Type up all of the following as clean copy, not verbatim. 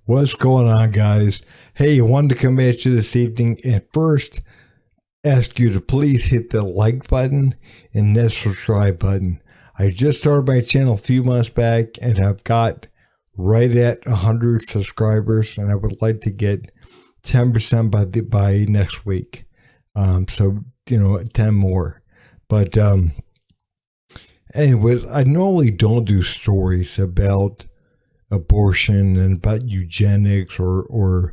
What's going on, guys? Hey, I wanted to come at you this evening and first ask you to please hit the like button and that subscribe button. I just started my channel a few months back and I've got right at 100 subscribers, and I would like to get 10% by next week. So 10 more. But anyways, I normally don't do stories about abortion and about eugenics or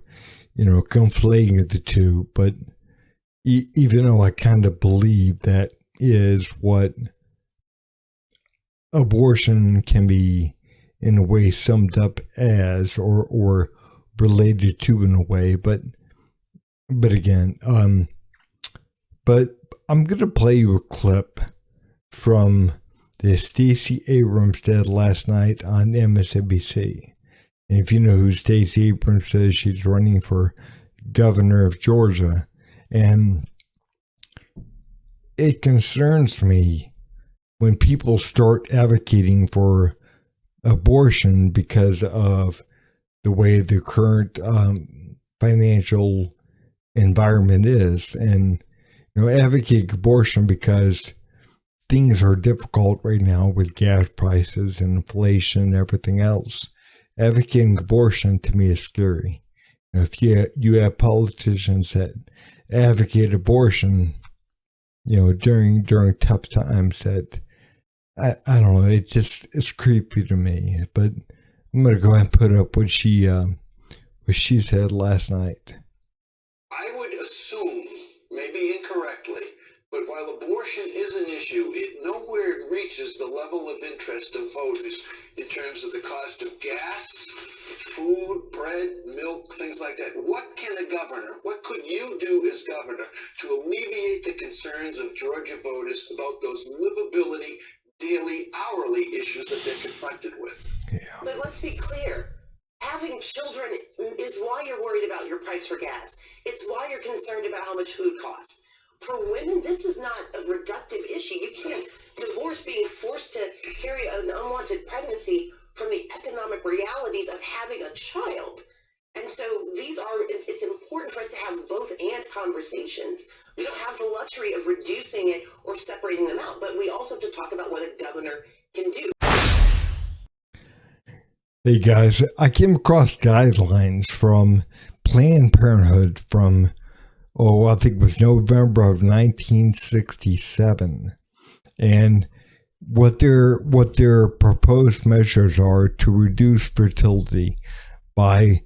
conflating the two, but even though I kind of believe that is what abortion can be in a way summed up as or related to in a way, but again, but I'm going to play you a clip from the Stacey Abrams did last night on MSNBC. And if you know who Stacey Abrams is, she's running for governor of Georgia. And it concerns me when people start advocating for abortion because of the way the current financial environment is. And, advocate abortion because things are difficult right now with gas prices and inflation and everything else. Advocating abortion to me is scary. If you have politicians that advocate abortion, during tough times, that I don't know, it's creepy to me. But I'm gonna go ahead and put up what she said last night. I would assume, maybe incorrectly, but while abortion is an issue, it nowhere reaches the level of interest of voters in terms of the cost of gas, food, bread, milk, things like that. What could you do as governor to alleviate the concerns of Georgia voters about those livability, daily, hourly issues that they're confronted with? Yeah. But let's be clear. Having children is why you're worried about your price for gas. It's why you're concerned about how much food costs. For women, this is not a reductive issue. You can't divorce being forced to carry an unwanted pregnancy from the economic realities of having a child. And so it's important for us to have both and conversations. We don't have the luxury of reducing it or separating them out, but we also have to talk about what a governor can do. Hey guys, I came across guidelines from Planned Parenthood from, I think it was November of 1967. And what their proposed measures are to reduce fertility by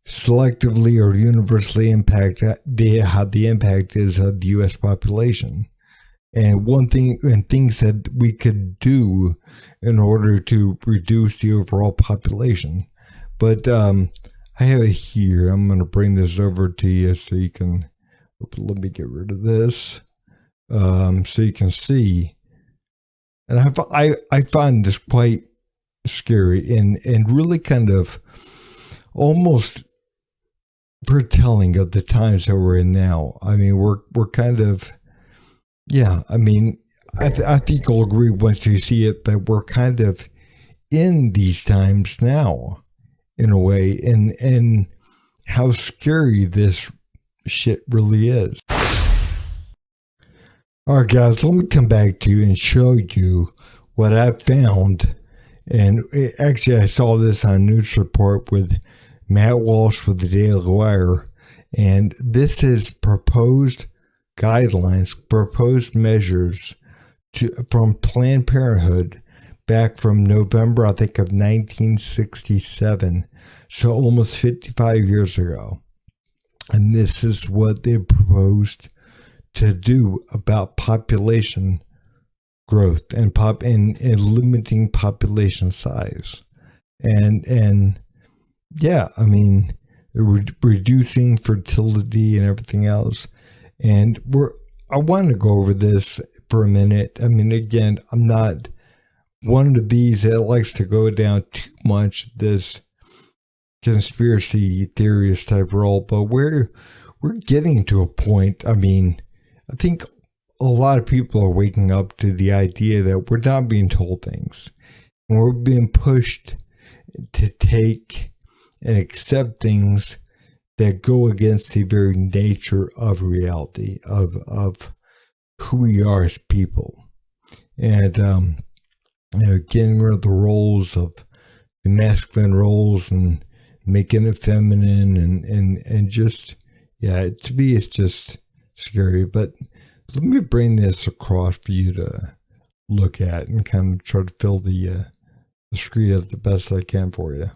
selectively or universally impact how the impact is of the U.S. population. And things that we could do in order to reduce the overall population. But I have it here. I'm going to bring this over to you so you can, let me get rid of this, so you can see. And I find this quite scary and really kind of almost foretelling of the times that we're in now. I mean, we're kind of, I mean, I think you'll agree once you see it that we're kind of in these times now, in a way, and how scary this shit really is. All right, guys, let me come back to you and show you what I found. And actually, I saw this on a news report with Matt Walsh with the Daily Wire, and this is proposed guidelines, proposed measures from Planned Parenthood back from November, I think, of 1967, so almost 55 years ago. And this is what they proposed to do about population growth and limiting population size. And I mean, reducing fertility and everything else. And I want to go over this for a minute. I mean, again, I'm not one of these that likes to go down too much this conspiracy theorist type role, but we're getting to a point. I mean, I think a lot of people are waking up to the idea that we're not being told things, and we're being pushed to take and accept things that go against the very nature of reality, of who we are as people. And, getting rid of the roles of the masculine roles and making it feminine and just, to me, it's just scary. But let me bring this across for you to look at and kind of try to fill the screen up the best I can for you.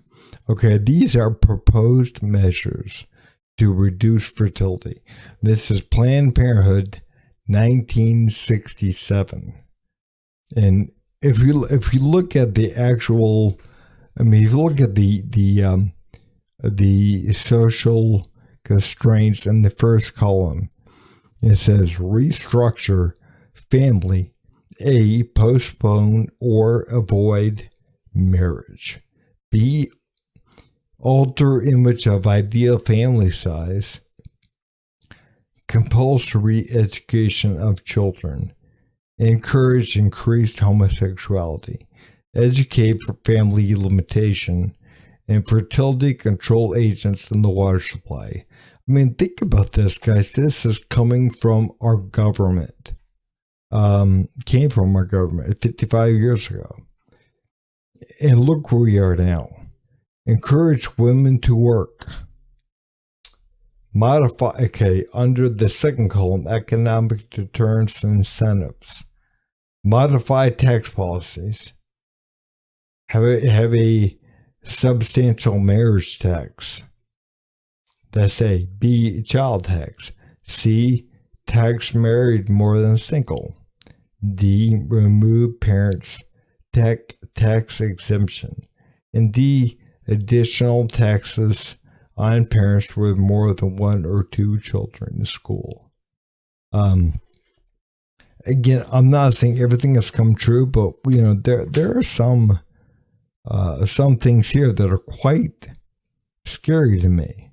Okay, these are proposed measures to reduce fertility. This is Planned Parenthood, 1967. And if you look at the actual, if you look at the social constraints in the first column, it says restructure family. A, postpone or avoid marriage. B, alter image of ideal family size. Compulsory education of children. Encourage increased homosexuality. Educate for family limitation. And fertility control agents in the water supply. Think about this, guys. This is coming from our government. Came from our government 55 years ago. And look where we are now. Encourage women to work. Modify, under the second column, economic deterrence and incentives. Modify tax policies. Have a substantial marriage tax. That's A. B, child tax. C, tax married more than single. D, remove parents' tax exemption. And D, additional taxes on parents with more than one or two children in school. Again, I'm not saying everything has come true, but there are some things here that are quite scary to me.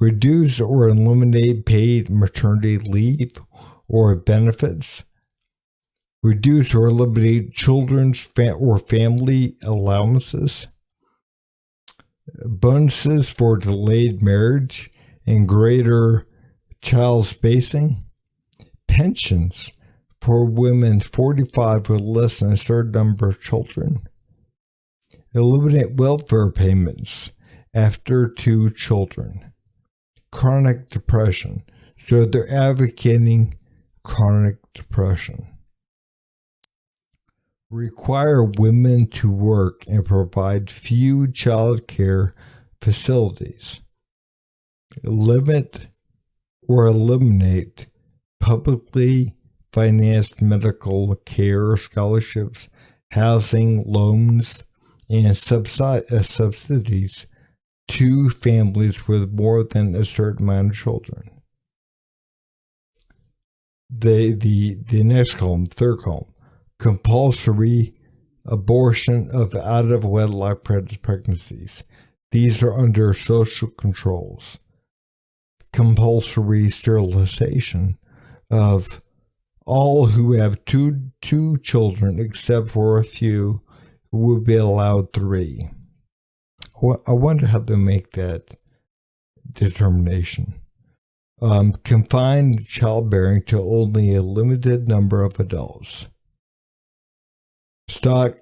Reduce or eliminate paid maternity leave or benefits. Reduce or eliminate children's or family allowances. Bonuses for delayed marriage and greater child spacing. Pensions for women 45 with less than a certain number of children. Eliminate welfare payments after 2 children. Chronic depression. So they're advocating chronic depression. Require women to work and provide few child care facilities. Limit or eliminate publicly financed medical care scholarships, housing, loans, and subsidies to families with more than a certain amount of children. The next column, third column, compulsory abortion of out-of-wedlock pregnancies. These are under social controls. Compulsory sterilization of all who have two children, except for a few who will be allowed 3. I wonder how they make that determination. Confine childbearing to only a limited number of adults. Stock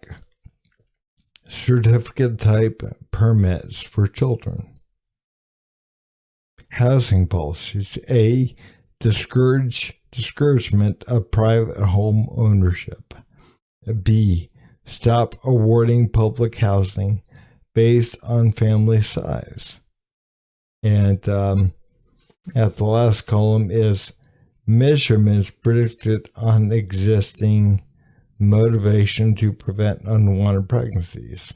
certificate type permits for children. Housing policies. A, discouragement of private home ownership. B, stop awarding public housing based on family size. And at the last column is measurements predicted on existing motivation to prevent unwanted pregnancies.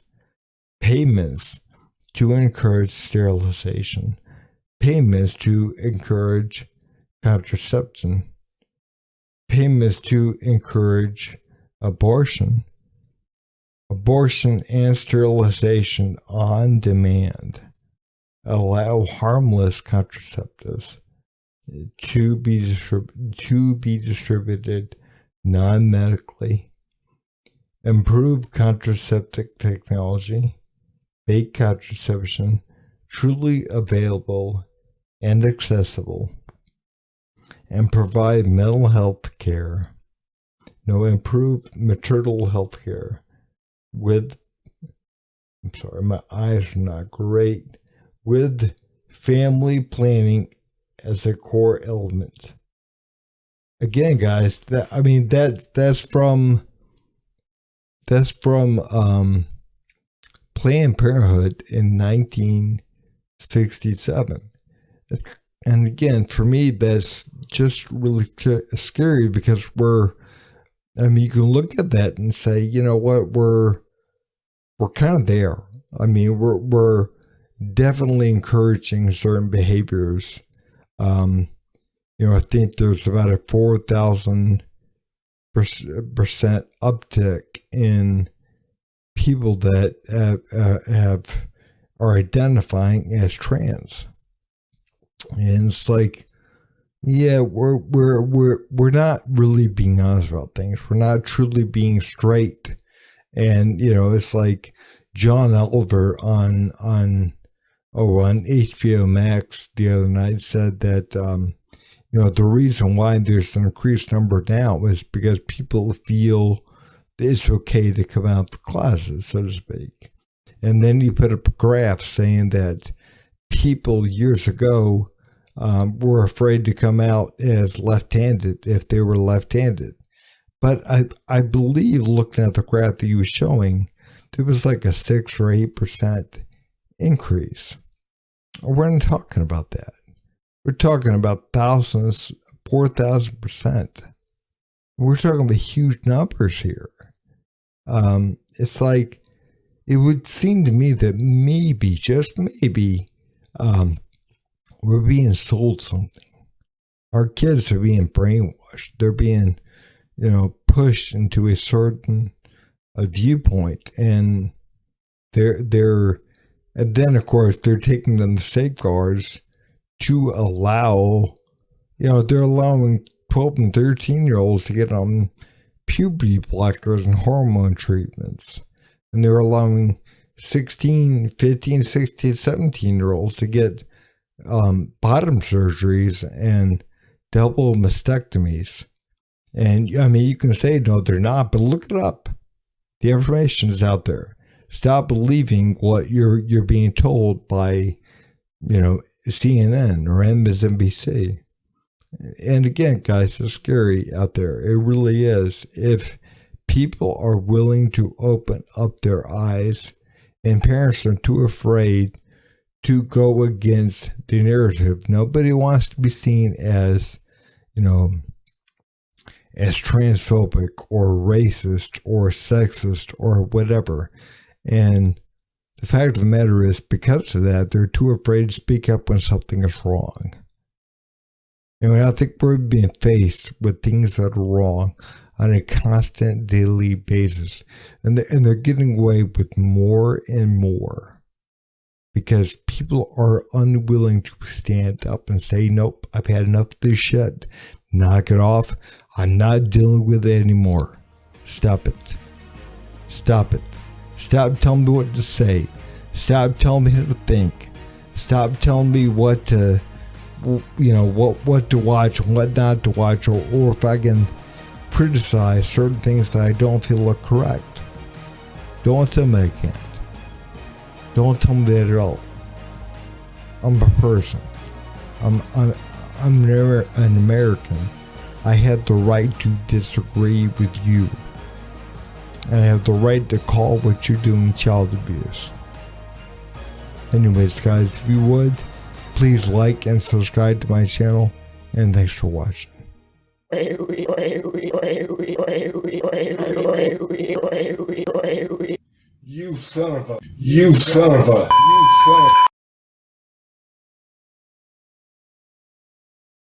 Payments to encourage sterilization. Payments to encourage contraception. Payments to encourage abortion. Abortion and sterilization on demand. Allow harmless contraceptives to be distributed non-medically. Improve contraceptive technology. make contraception truly available and accessible, and provide mental health care, improve maternal health care with, I'm sorry, my eyes are not great, with family planning as a core element. Again, guys, that's from Planned Parenthood in 1967. And again, for me, that's just really scary, because you can look at that and say, you know what, we're kind of there. I mean, we're definitely encouraging certain behaviors. I think there's about a 4,000% uptick in people that are identifying as trans. And it's like, yeah, we're not really being honest about things. We're not truly being straight. And it's like John Oliver on HBO Max the other night said that the reason why there's an increased number now is because people feel it's okay to come out the closet, so to speak. And then you put up a graph saying that people years ago were afraid to come out as left-handed if they were left-handed. But I believe, looking at the graph that he was showing, there was like a 6 or 8% increase. We're not talking about that. We're talking about thousands, 4,000%. We're talking about huge numbers here. It's like, it would seem to me that maybe, just maybe, we're being sold something. Our kids are being brainwashed. They're being, pushed into a certain viewpoint, and and then of course they're taking the safeguards to allow, they're allowing 12 and 13-year-olds to get on puberty blockers and hormone treatments. And they're allowing 16, 15, 16, 17-year-olds to get bottom surgeries and double mastectomies. And you can say, no, they're not, but look it up. The information is out there. Stop believing what you're being told by, CNN or MSNBC. And again, guys, it's scary out there. It really is. If people are willing to open up their eyes, and parents are too afraid to go against the narrative. Nobody wants to be seen as, as transphobic or racist or sexist or whatever. And the fact of the matter is, because of that, they're too afraid to speak up when something is wrong. And I think we're being faced with things that are wrong on a constant daily basis. And they're getting away with more and more because people are unwilling to stand up and say, nope, I've had enough of this shit. Knock it off. I'm not dealing with it anymore. Stop it. Stop it. Stop telling me what to say. Stop telling me how to think. Stop telling me what to, what to watch and what not to watch, or if I can criticize certain things that I don't feel are correct. Don't tell me I can't. Don't tell me that at all. I'm a person. I'm an American. I have the right to disagree with you. And I have the right to call what you're doing child abuse. Anyways, guys, if you would, please like and subscribe to my channel. And thanks for watching. You son of a